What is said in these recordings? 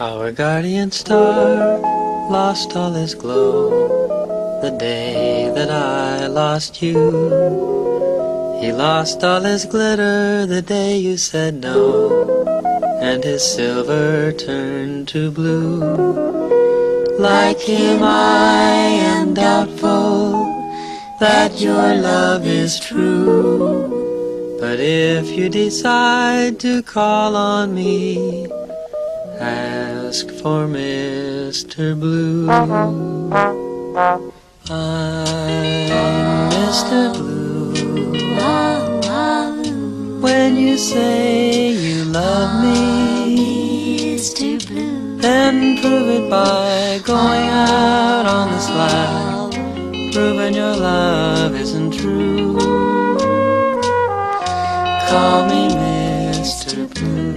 Our guardian star lost all his glow the day that I lost you. He lost all his glitter the day you said no, and his silver turned to blue. Like him I am doubtful that your love is true, but if you decide to call on me, ask for Mr. Blue. I'm Mr. Blue. When you say you love me, Mr. Blue, then prove it by going out on the slide, proving your love isn't true. Call me Mr. Blue.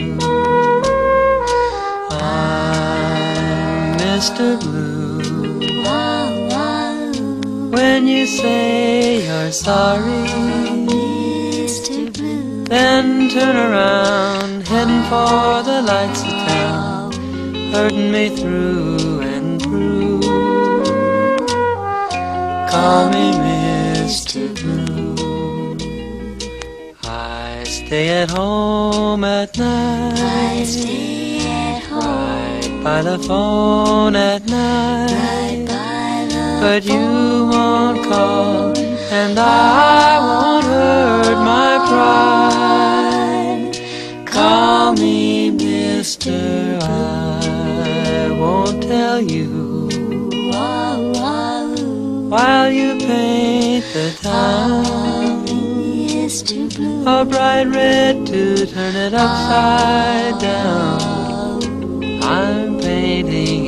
Mr. Blue, when you say you're sorry, Mr. Blue, then turn around, heading for the lights of town, hurting me through and through. Call me Mr. Blue. I stay at home at night, I stay at home by the phone at night, but you won't call, and I won't hurt my pride. Call me Mr. I won't tell you while you paint the town a bright red to turn it upside down. I'm painting